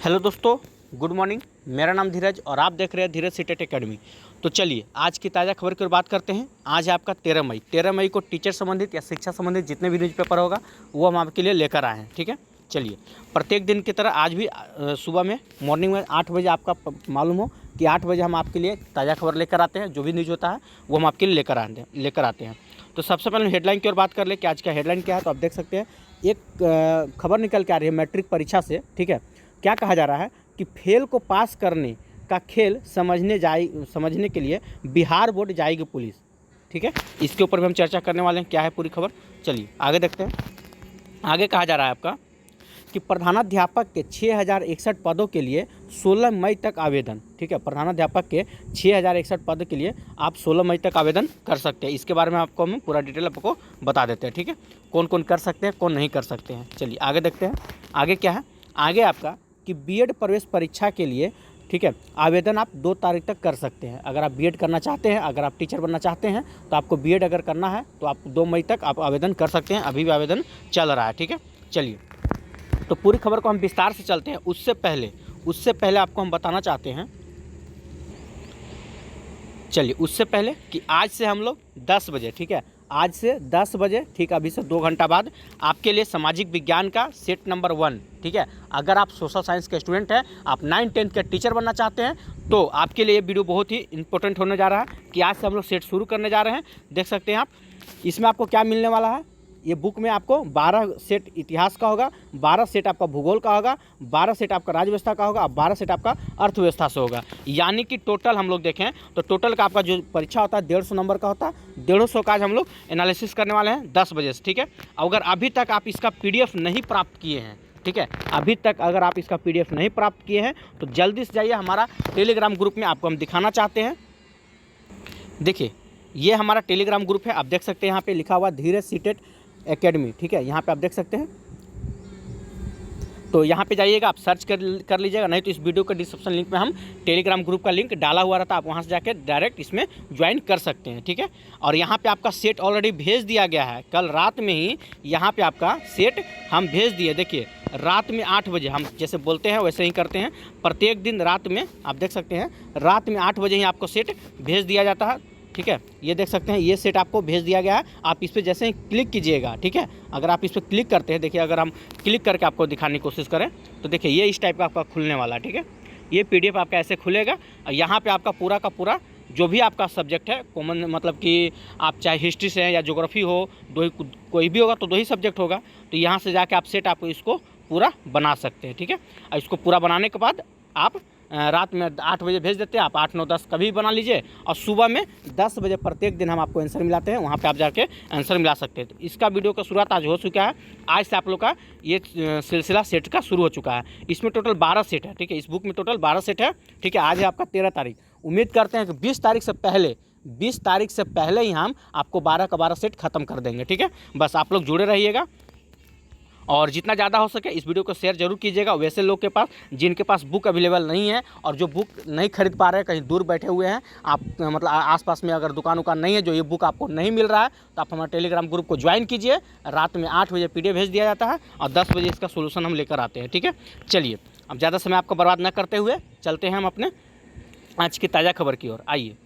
Hello दोस्तों, good morning. मेरा नाम धीरज और आप देख रहे हैं धीरज सीटेट एकेडमी। तो चलिए आज की ताज़ा खबर की ओर बात करते हैं। आज है आपका 13 मई को टीचर संबंधित या शिक्षा संबंधित जितने भी न्यूज़पेपर होगा वो हम आपके लिए लेकर आए हैं। ठीक है, चलिए प्रत्येक दिन की तरह आज भी सुबह में मॉर्निंग में 8 बजे आपका मालूम हो कि 8 बजे हम आपके लिए ताज़ा खबर लेकर आते हैं। जो भी न्यूज़ होता है वो हम आपके लिए लेकर आते हैं। तो सबसे पहले हेडलाइन की ओर बात कर ले कि आज का हेडलाइन क्या है। तो आप देख सकते हैं एक खबर निकल के आ रही है मैट्रिक परीक्षा से। ठीक है, क्या कहा जा रहा है कि फेल को पास करने का खेल समझने के लिए बिहार बोर्ड जाएगी पुलिस। ठीक है, इसके ऊपर भी हम चर्चा करने वाले हैं। क्या है पूरी खबर, चलिए आगे देखते हैं। आगे कहा जा रहा है आपका कि प्रधानाध्यापक के 6061 पदों के लिए 16 मई तक आवेदन। ठीक है, प्रधानाध्यापक के 6061 पद के लिए आप 16 मई तक आवेदन कर सकते हैं। इसके बारे में आपको हम पूरा डिटेल आपको बता देते हैं। ठीक है, कौन कौन कर सकते हैं, कौन नहीं कर सकते हैं। चलिए आगे देखते हैं। आगे क्या है, आगे आपका कि बीएड प्रवेश परीक्षा के लिए ठीक है आवेदन आप 2 तारीख तक कर सकते हैं। अगर आप बीएड करना चाहते हैं, अगर आप टीचर बनना चाहते हैं तो आपको बीएड अगर करना है तो आप 2 मई तक आप आवेदन कर सकते हैं। अभी भी आवेदन चल रहा है। ठीक है, चलिए तो पूरी खबर को हम विस्तार से चलते हैं। उससे पहले आपको हम बताना चाहते हैं, चलिए उससे पहले कि आज से हम लोग 10 बजे, ठीक है आज से 10 बजे, ठीक है अभी से 2 घंटा बाद आपके लिए सामाजिक विज्ञान का सेट नंबर 1, ठीक है अगर आप सोशल साइंस के स्टूडेंट हैं, आप 9-10 के टीचर बनना चाहते हैं तो आपके लिए ये वीडियो बहुत ही इंपॉर्टेंट होने जा रहा है कि आज से हम लोग सेट शुरू करने जा रहे हैं। देख सकते हैं आप, इसमें आपको क्या मिलने वाला है। ये बुक में आपको 12 सेट इतिहास का होगा, 12 सेट आपका भूगोल का होगा, 12 सेट आपका राज्य व्यवस्था का होगा, 12 सेट आपका अर्थव्यवस्था से होगा। यानी कि टोटल हम लोग देखें तो टोटल का आपका जो परीक्षा होता है 150 नंबर का होता है। 150 का आज हम लोग एनालिसिस करने वाले हैं 10 बजे से। ठीक है, अगर अभी तक आप इसका PDF नहीं प्राप्त किए हैं, ठीक है अभी तक अगर आप इसका PDF नहीं प्राप्त किए हैं तो जल्दी से जाइए हमारा टेलीग्राम ग्रुप में। आपको हम दिखाना चाहते हैं, देखिए ये हमारा टेलीग्राम ग्रुप है। आप देख सकते हैं यहाँ पे लिखा हुआ धीरज सीटेट एकेडमी। ठीक है, यहाँ पे आप देख सकते हैं, तो यहाँ पे जाइएगा, आप सर्च कर लीजिएगा। नहीं तो इस वीडियो के डिस्क्रिप्शन लिंक में हम टेलीग्राम ग्रुप का लिंक डाला हुआ रहता है, आप वहाँ से जाके डायरेक्ट इसमें ज्वाइन कर सकते हैं। ठीक है, और यहाँ पे आपका सेट ऑलरेडी भेज दिया गया है। कल रात में ही यहाँ पे आपका सेट हम भेज दिए। देखिए रात में 8 बजे हम जैसे बोलते हैं वैसे ही करते हैं। प्रत्येक दिन रात में आप देख सकते हैं रात में 8 बजे ही आपको सेट भेज दिया जाता है। ठीक है, ये देख सकते हैं ये सेट आपको भेज दिया गया है। आप इस पर जैसे ही क्लिक कीजिएगा, ठीक है अगर आप इस पर क्लिक करते हैं, देखिए अगर हम क्लिक करके आपको दिखाने की कोशिश करें तो देखिए ये इस टाइप का आपका खुलने वाला है। ठीक है, ये PDF आपका ऐसे खुलेगा और यहाँ पे आपका पूरा का पूरा जो भी आपका सब्जेक्ट है कॉमन, मतलब कि आप चाहे हिस्ट्री से हैं या ज्योग्राफी हो, कोई भी होगा तो 2 ही सब्जेक्ट होगा। तो यहाँ से जाके आप सेट आपको इसको पूरा बना सकते हैं। ठीक है, और इसको पूरा बनाने के बाद आप रात में 8 बजे भेज देते हैं। आप 8, 9, 10 कभी बना लीजिए और सुबह में 10 बजे प्रत्येक दिन हम आपको आंसर मिलाते हैं, वहाँ पे आप जाके आंसर मिला सकते हैं। तो इसका वीडियो का शुरुआत आज हो चुका है। आज से आप लोग का ये सिलसिला सेट का शुरू हो चुका है। इसमें टोटल 12 सेट है। ठीक है, इस बुक में टोटल 12 सेट है। ठीक है, आज है आपका 13 तारीख। उम्मीद करते हैं कि 20 तारीख से पहले ही हम आपको 12 का 12 सेट खत्म कर देंगे। ठीक है, बस आप लोग जुड़े रहिएगा और जितना ज़्यादा हो सके इस वीडियो को शेयर जरूर कीजिएगा। वैसे लोग के पास जिनके पास बुक अवेलेबल नहीं है और जो बुक नहीं खरीद पा रहे हैं, कहीं दूर बैठे हुए हैं, आप मतलब आसपास में अगर दुकान नहीं है जो ये बुक आपको नहीं मिल रहा है तो आप हमारे टेलीग्राम ग्रुप को ज्वाइन कीजिए। रात में 8 बजे PDF भेज दिया जाता है और 10 बजे इसका सोल्यूशन हम लेकर आते हैं। ठीक है, चलिए अब ज़्यादा समय आपको बर्बाद न करते हुए चलते हैं हम अपने आज की ताज़ा खबर की ओर। आइए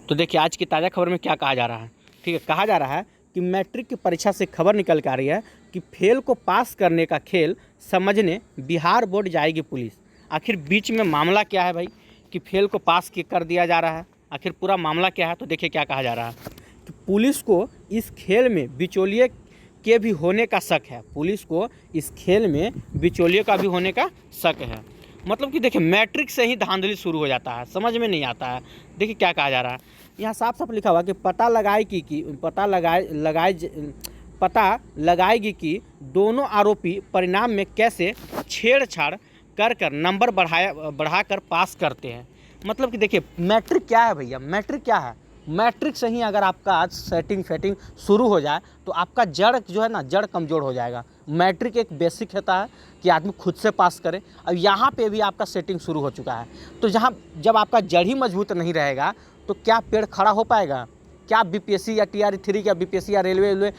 तो देखिए आज की ताज़ा खबर में क्या कहा जा रहा है। ठीक है, कहा जा रहा है कि मैट्रिक की परीक्षा से खबर निकल के आ रही है कि फेल को पास करने का खेल समझने बिहार बोर्ड जाएगी पुलिस। आखिर बीच में मामला क्या है भाई कि फेल को पास कर दिया जा रहा है, आखिर पूरा मामला क्या है। तो देखिए क्या कहा जा रहा है कि पुलिस को इस खेल में बिचौलिए के भी होने का शक है। पुलिस को इस खेल में बिचौलिए का भी होने का शक है। मतलब कि देखिए मैट्रिक से ही धांधली शुरू हो जाता है, समझ में नहीं आता है। देखिए क्या कहा जा रहा है, यहाँ साफ साफ लिखा हुआ कि पता लगाएगी कि दोनों आरोपी परिणाम में कैसे छेड़छाड़ कर नंबर बढ़ाकर पास करते हैं। मतलब कि देखिए मैट्रिक क्या है भैया, मैट्रिक क्या है, मैट्रिक से ही अगर आपका आज सेटिंग शुरू हो जाए तो आपका जड़ जो है ना, जड़ कमज़ोर हो जाएगा। मैट्रिक एक बेसिक होता है कि आदमी खुद से पास करे। अब यहाँ पे भी आपका सेटिंग शुरू हो चुका है। तो जब आपका जड़ ही मजबूत नहीं रहेगा तो क्या पेड़ खड़ा हो पाएगा? क्या BPSC या TR3 या BPSC या रेलवे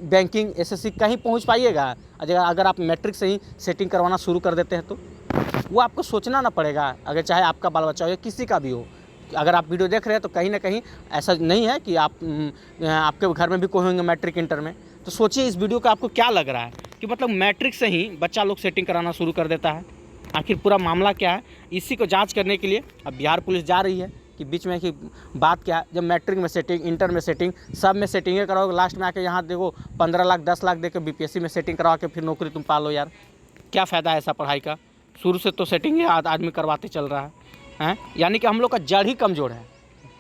बैंकिंग, एसएससी कहीं पहुंच पाइएगा अगर आप मैट्रिक से ही सेटिंग करवाना शुरू कर देते हैं तो। वो आपको सोचना ना पड़ेगा, अगर चाहे आपका बाल बच्चा हो या किसी का भी हो। अगर आप वीडियो देख रहे हैं तो कहीं ना कहीं ऐसा नहीं है कि आपके घर में भी कोई होंगे मैट्रिक इंटर में, तो सोचिए इस वीडियो का आपको क्या लग रहा है कि मतलब मैट्रिक से ही बच्चा लोग सेटिंग कराना शुरू कर देता है। आखिर पूरा मामला क्या है, इसी को जांच करने के लिए अब बिहार पुलिस जा रही है कि बीच में कि बात क्या है। जब मैट्रिक में सेटिंग, इंटर में सेटिंग, सब में सेटिंगें कराओगे, लास्ट में आके यहाँ देखो 15 लाख 10 लाख दे के बीपीएससी में सेटिंग करवा के फिर नौकरी तुम पालो। यार क्या फ़ायदा है ऐसा पढ़ाई का? शुरू से तो सेटिंग ही आदमी करवाते चल रहा है। यानी कि हम लोग का जड़ ही कमज़ोर है।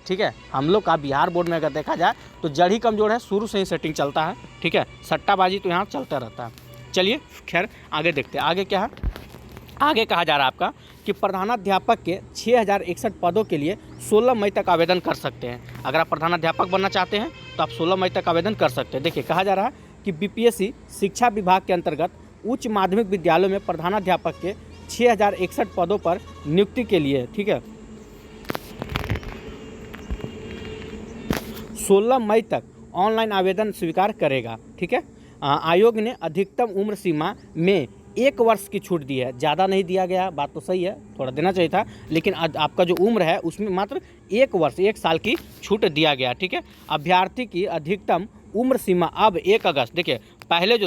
ठीक है, हम लोग का बिहार बोर्ड में अगर देखा जाए तो जड़ ही कमज़ोर है, शुरू से ही सेटिंग चलता है। ठीक है, सट्टाबाजी तो यहाँ चलता रहता है। चलिए खैर आगे देखते हैं, आगे क्या है। आगे कहा जा रहा है आपका कि प्रधानाध्यापक के 6061 पदों के लिए 16 मई तक आवेदन कर सकते हैं। अगर आप प्रधानाध्यापक बनना चाहते हैं तो आप 16 मई तक आवेदन कर सकते हैं। देखिए कहा जा रहा है कि बीपीएससी शिक्षा विभाग के अंतर्गत उच्च माध्यमिक विद्यालयों में प्रधानाध्यापक के 6061 पदों पर नियुक्ति के लिए, ठीक है, 16 मई तक ऑनलाइन आवेदन स्वीकार करेगा। ठीक है, आयोग ने अधिकतम उम्र सीमा में 1 वर्ष की छूट दी है। ज़्यादा नहीं दिया गया, बात तो सही है, थोड़ा देना चाहिए था, लेकिन आपका जो उम्र है उसमें मात्र 1 वर्ष 1 साल की छूट दिया गया। ठीक है, अभ्यर्थी की अधिकतम उम्र सीमा अब 1 अगस्त, देखिए पहले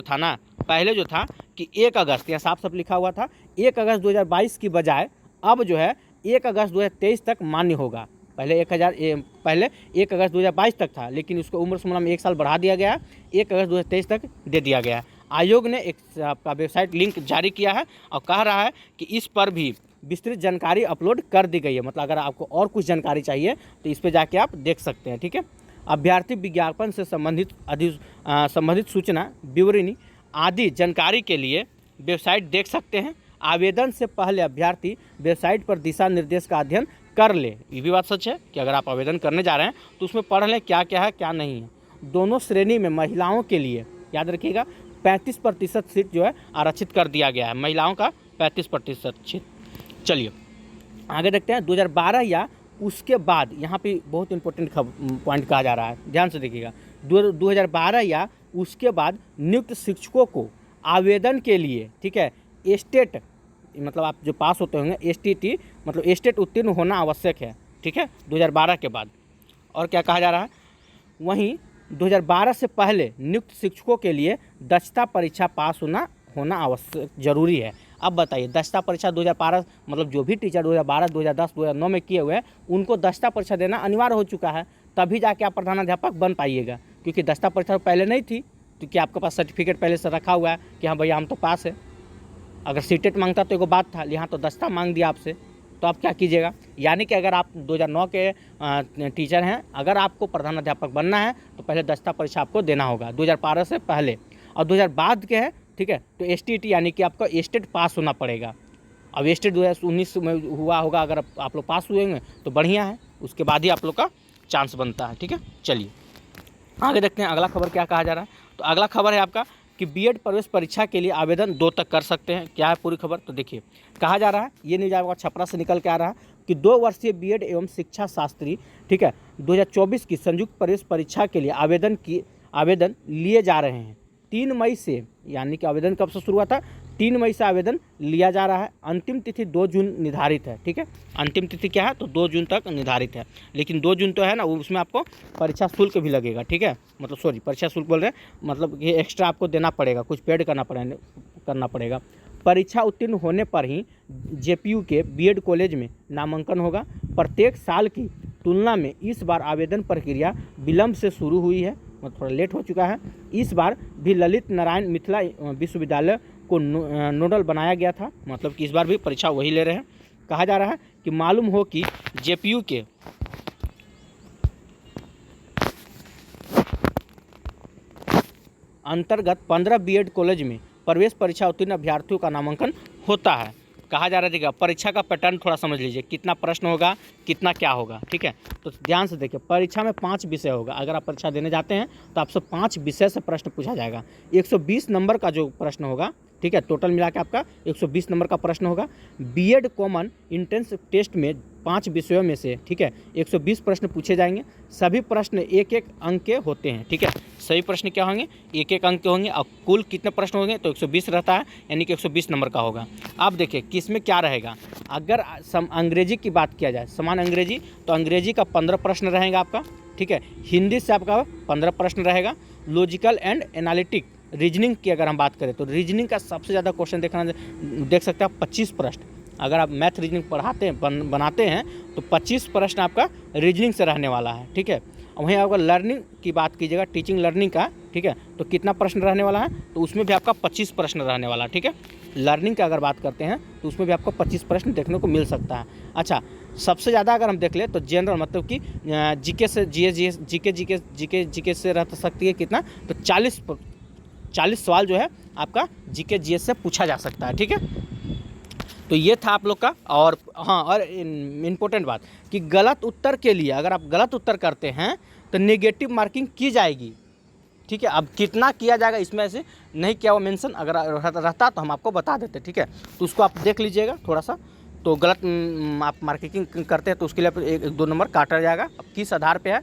जो था कि 1 अगस्त, यहाँ साफ साफ लिखा हुआ था 1 अगस्त 2022 की बजाय अब जो है 1 अगस्त 2023 तक मान्य होगा। पहले 1 अगस्त 2022 तक था, लेकिन उसको उम्र सीमा में 1 साल बढ़ा दिया गया, 1 अगस्त 2023 तक दे दिया गया। आयोग ने एक आपका वेबसाइट लिंक जारी किया है और कह रहा है कि इस पर भी विस्तृत जानकारी अपलोड कर दी गई है। मतलब अगर आपको और कुछ जानकारी चाहिए तो इस पर जाके आप देख सकते हैं। ठीक है, अभ्यर्थी विज्ञापन से संबंधित सूचना, विवरणी आदि जानकारी के लिए वेबसाइट देख सकते हैं। आवेदन से पहले अभ्यर्थी वेबसाइट पर दिशा निर्देश का अध्ययन कर ले। ये भी बात सच है कि अगर आप आवेदन करने जा रहे हैं तो उसमें पढ़ लें क्या क्या है क्या नहीं है। दोनों श्रेणी में महिलाओं के लिए याद रखिएगा 35% सीट जो है आरक्षित कर दिया गया है, महिलाओं का 35% सीट। चलिए आगे देखते हैं। 2012 या उसके बाद, यहाँ पे बहुत इंपॉर्टेंट पॉइंट कहा जा रहा है, ध्यान से देखिएगा। 2012 या उसके बाद नियुक्त शिक्षकों को आवेदन के लिए, ठीक है, स्टेट मतलब आप जो पास होते होंगे STT मतलब स्टेट उत्तीर्ण होना आवश्यक है। ठीक है, 2012 के बाद। और क्या कहा जा रहा है, वहीं 2012 से पहले नियुक्त शिक्षकों के लिए दक्षता परीक्षा पास होना आवश्यक जरूरी है। अब बताइए दक्षता परीक्षा 2012 मतलब जो भी टीचर 2012, 2010, 2009 में किए हुए हैं उनको दक्षता परीक्षा देना अनिवार्य हो चुका है, तभी जाके आप प्रधानाध्यापक बन पाइएगा। क्योंकि दक्षता परीक्षा पहले नहीं थी तो क्या आपके पास सर्टिफिकेट पहले से रखा हुआ है कि हाँ भैया हम तो पास है। अगर सीटेट मांगता तो एगो बात था, यहाँ तो दक्षता मांग दिया आपसे, तो आप क्या कीजिएगा। यानी कि अगर आप 2009 के टीचर हैं, अगर आपको प्रधानाध्यापक बनना है तो पहले दक्षता परीक्षा आपको देना होगा 2012 से पहले। और 2000 बाद के हैं, ठीक है, तो STT यानी कि आपका स्टेट पास होना पड़ेगा। अब स्टेट 2019 में हुआ होगा, अगर आप लोग पास हुए होंगे तो बढ़िया है, उसके बाद ही आप लोग का चांस बनता है। ठीक है, चलिए आगे देखते हैं अगला खबर क्या कहा जा रहा है। तो अगला खबर है आपका कि बीएड प्रवेश परीक्षा के लिए आवेदन 2 तक कर सकते हैं। क्या है पूरी खबर, तो देखिए कहा जा रहा है, ये न्यूज़ आपका छपरा से निकल के आ रहा है कि 2 वर्षीय बीएड एवं शिक्षा शास्त्री, ठीक है, 2024 की संयुक्त प्रवेश परीक्षा के लिए आवेदन लिए जा रहे हैं 3 मई से। यानी कि आवेदन कब से शुरू हुआ था, 3 मई से आवेदन लिया जा रहा है। अंतिम तिथि 2 जून निर्धारित है। ठीक है, अंतिम तिथि क्या है, तो 2 जून तक निर्धारित है। लेकिन 2 जून तो है ना, उसमें आपको परीक्षा शुल्क भी लगेगा। ठीक है, मतलब सॉरी परीक्षा शुल्क बोल रहे हैं, मतलब ये एक्स्ट्रा आपको देना पड़ेगा, कुछ पेड करना पड़ेगा। परीक्षा उत्तीर्ण होने पर ही JPU के बीएड कॉलेज में नामांकन होगा। प्रत्येक साल की तुलना में इस बार आवेदन प्रक्रिया विलम्ब से शुरू हुई है, मतलब थोड़ा लेट हो चुका है। इस बार भी ललित नारायण मिथिला विश्वविद्यालय को नोडल बनाया गया था, मतलब कि इस बार भी परीक्षा वही ले रहे हैं। कहा जा रहा है कि मालूम हो कि JPU के अंतर्गत 15 बीएड कॉलेज में प्रवेश परीक्षा उत्तीर्ण अभ्यर्थियों का नामांकन होता है। कहा जा रहा है, देखिए परीक्षा का पैटर्न थोड़ा समझ लीजिए, कितना प्रश्न होगा, कितना क्या होगा। ठीक है, तो ध्यान से देखिए, परीक्षा में 5 विषय होगा। अगर आप परीक्षा देने जाते हैं तो आपसे 5 विषय से प्रश्न पूछा जाएगा। 120 नंबर का जो प्रश्न होगा, ठीक है, टोटल मिला के आपका 120 नंबर का प्रश्न होगा। बीएड कॉमन एंट्रेंस टेस्ट में 5 विषयों में से, ठीक है, 120 प्रश्न पूछे जाएंगे। सभी प्रश्न 1-1 अंक के होते हैं, ठीक है, सभी प्रश्न क्या होंगे, 1-1 अंक के होंगे। और कुल कितने प्रश्न होंगे, तो 120 रहता है, यानी कि 120 नंबर का होगा। अब देखिए किसमें क्या रहेगा। अगर अंग्रेजी की बात किया जाए, समान अंग्रेजी, तो अंग्रेजी का 15 प्रश्न रहेगा आपका, ठीक है। हिंदी से आपका 15 प्रश्न रहेगा। लॉजिकल एंड एनालिटिक रीजनिंग की अगर हम बात करें, तो रीजनिंग का सबसे ज़्यादा क्वेश्चन देख सकते हैं आप, 25 प्रश्न। अगर आप मैथ रीजनिंग पढ़ाते हैं बनाते हैं तो 25 प्रश्न आपका रीजनिंग से रहने वाला है, ठीक है। वहीं अगर लर्निंग की बात कीजिएगा, टीचिंग लर्निंग का, ठीक है, तो कितना प्रश्न रहने वाला है, तो उसमें भी आपका 25 प्रश्न रहने वाला है, ठीक है। लर्निंग का अगर बात करते हैं तो उसमें भी आपको 25 प्रश्न देखने को मिल सकता है। अच्छा, सबसे ज़्यादा अगर हम देख ले तो जनरल, मतलब कि जीके से जीके से रह सकती है कितना, तो 40 सवाल जो है आपका जीके जीएस से पूछा जा सकता है, ठीक है। तो ये था आप लोग का। और हाँ, और इम्पोर्टेंट बात कि गलत उत्तर के लिए अगर आप गलत उत्तर करते हैं तो नेगेटिव मार्किंग की जाएगी, ठीक है। अब कितना किया जाएगा इसमें से नहीं किया हुआ मेंशन, अगर रहता तो हम आपको बता देते, ठीक है। तो उसको आप देख लीजिएगा थोड़ा सा। तो गलत आप मार्किंग करते हैं तो उसके लिए 1-2 नंबर काटा जाएगा। अब किस आधार पे है,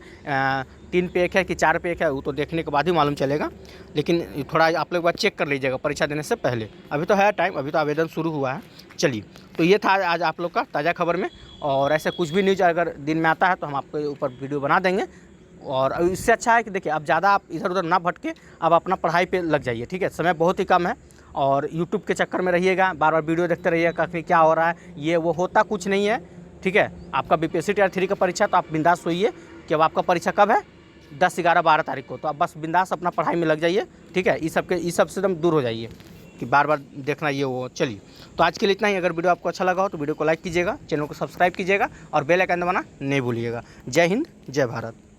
3 पे 1 है कि 4 पे 1 है, वो तो देखने के बाद ही मालूम चलेगा। लेकिन थोड़ा आप लोग बात चेक कर लीजिएगा परीक्षा देने से पहले। अभी तो है टाइम, अभी तो आवेदन शुरू हुआ है। चलिए, तो ये था आज आप लोग का ताज़ा खबर में। और ऐसे कुछ भी न्यूज़ अगर दिन में आता है तो हम आपके ऊपर वीडियो बना देंगे। और इससे अच्छा है कि देखिए, अब ज़्यादा आप इधर उधर ना भटके, अब अपना पढ़ाई पे लग जाइए, ठीक है। समय बहुत ही कम है और यूट्यूब के चक्कर में रहिएगा, बार बार वीडियो देखते रहिएगा कहीं क्या हो रहा है, ये वो होता कुछ नहीं है, ठीक है। आपका बीपीएससी टियर 3 का परीक्षा, तो आप बिंदास होइए कि अब आपका परीक्षा कब है, 10, 11, 12 तारीख को। तो अब बस बिंदास अपना पढ़ाई में लग जाइए, ठीक है। इस सब से एकदम दूर हो जाइए कि बार बार देखना ये वो। चलिए, तो आज के लिए इतना ही। अगर वीडियो आपको अच्छा लगा हो तो वीडियो को लाइक कीजिएगा, चैनल को सब्सक्राइब कीजिएगा और बेल आइकन दबाना नहीं भूलिएगा। जय हिंद, जय भारत।